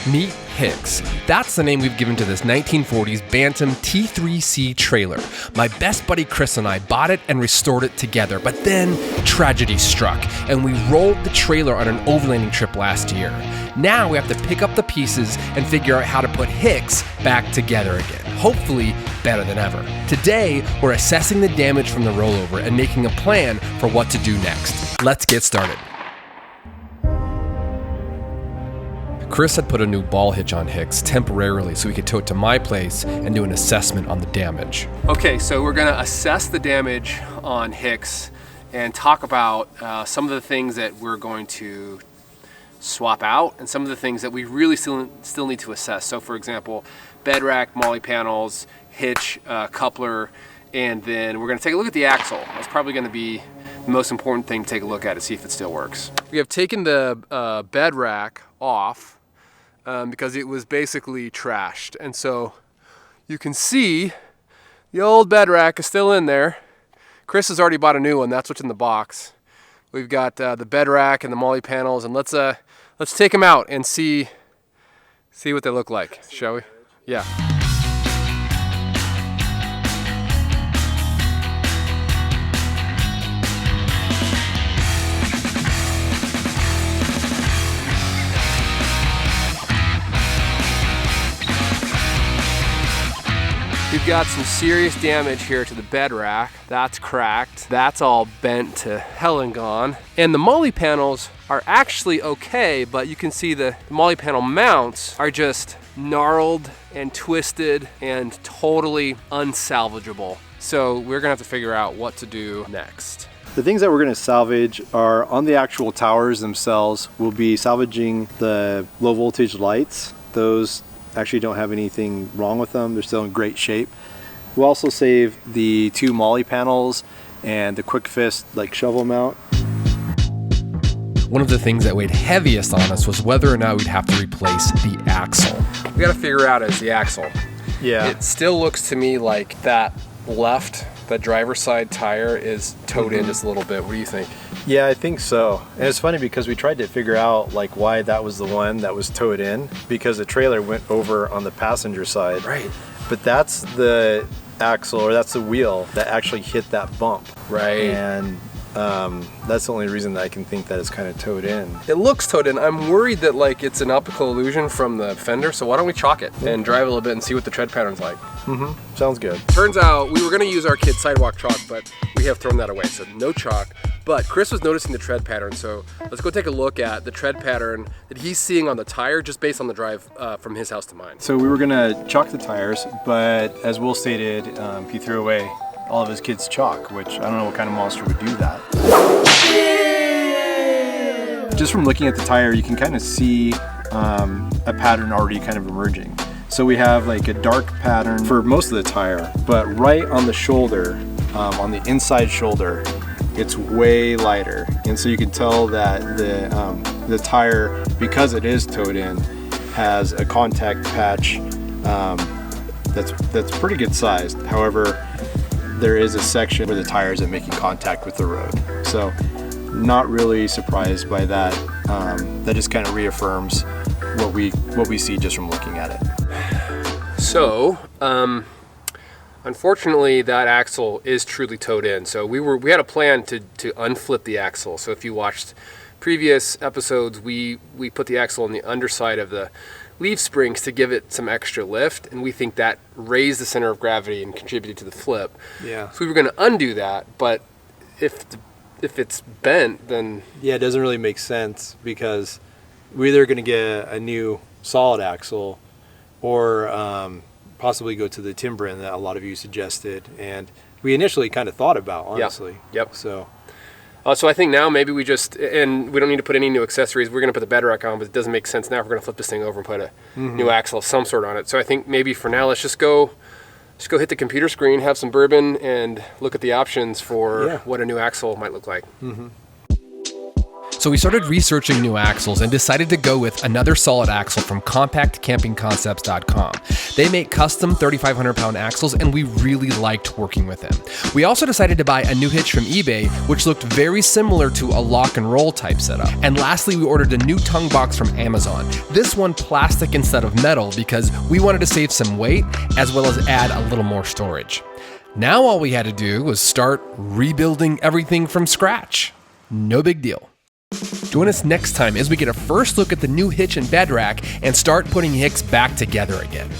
Meet HICKS. That's the name we've given to this 1940s Bantam T3C trailer. My best buddy Chris and I bought it and restored it together, but then tragedy struck, and we rolled the trailer on an overlanding trip last year. Now we have to pick up the pieces and figure out how to put HICKS back together again, hopefully better than ever. Today, we're assessing the damage from the rollover and making a plan for what to do next. Let's get started. Chris had put a new ball hitch on HICKS temporarily so we could tow it to my place and do an assessment on the damage. Okay, so we're gonna assess the damage on HICKS and talk about some of the things that we're going to swap out and some of the things that we really still need to assess. So for example, bed rack, molly panels, hitch, coupler, and then we're gonna take a look at the axle. That's probably gonna be the most important thing to take a look at to see if it still works. We have taken the bed rack off because it was basically trashed. And so you can see the old bed rack is still in there. Chris has already bought a new one. That's what's in the box. We've got the bed rack and the molly panels, and let's take them out and see what they look like, shall we? Yeah. We've got some serious damage here to the bed rack. That's cracked. That's all bent to hell and gone. And the molly panels are actually okay, but you can see the molly panel mounts are just gnarled and twisted and totally unsalvageable. So we're gonna have to figure out what to do next. The things that we're going to salvage are on the actual towers themselves. We'll be salvaging the low voltage lights. Those actually don't have anything wrong with them. They're still in great shape. We'll also save the two molly panels and the quick fist like shovel mount. One of the things that weighed heaviest on us was whether or not we'd have to replace the axle. We gotta figure out is the axle. Yeah. It still looks to me like that driver's side tire is towed in just a little bit. What do you think? Yeah, I think so. And it's funny because we tried to figure out like why that was the one that was towed in, because the trailer went over on the passenger side. Right. But that's the axle, or that's the wheel that actually hit that bump. Right. And that's the only reason that I can think that it's kind of towed in. It looks towed in. I'm worried that like it's an optical illusion from the fender, so why don't we chalk it and drive a little bit and see what the tread pattern's like. Sounds good. Turns out we were gonna use our kid's sidewalk chalk, but we have thrown that away, so no chalk. But Chris was noticing the tread pattern, so let's go take a look at the tread pattern that he's seeing on the tire just based on the drive from his house to mine. So we were gonna chalk the tires, but as Will stated, he threw away all of his kids' chalk, which I don't know what kind of monster would do that. Just from looking at the tire, you can kind of see a pattern already kind of emerging. So we have like a dark pattern for most of the tire, but right on the shoulder, on the inside shoulder, it's way lighter. And so you can tell that the tire, because it is towed in, has a contact patch that's pretty good sized. However, there is a section where the tire isn't making contact with the road. So not really surprised by that. That just kind of reaffirms what we see just from looking at it. So, unfortunately, that axle is truly towed in. So we had a plan to unflip the axle. So if you watched previous episodes, we put the axle on the underside of the leaf springs to give it some extra lift, and we think that raised the center of gravity and contributed to the flip. Yeah. So we were going to undo that, but if it's bent, then yeah, it doesn't really make sense, because we're either going to get a new solid axle or possibly go to the Timbrin that a lot of you suggested, and we initially kind of thought about, honestly. Yep. So I think now maybe we don't need to put any new accessories. We're going to put the bed rack on, but it doesn't make sense now if we're going to flip this thing over and put a new axle of some sort on it. So I think maybe for now, let's just go hit the computer screen, have some bourbon, and look at the options for what a new axle might look like. So we started researching new axles and decided to go with another solid axle from CompactCampingConcepts.com. They make custom 3,500 pound axles and we really liked working with them. We also decided to buy a new hitch from eBay, which looked very similar to a lock and roll type setup. And lastly, we ordered a new tongue box from Amazon. This one plastic instead of metal because we wanted to save some weight as well as add a little more storage. Now all we had to do was start rebuilding everything from scratch. No big deal. Join us next time as we get a first look at the new hitch and bed rack and start putting HICKS back together again.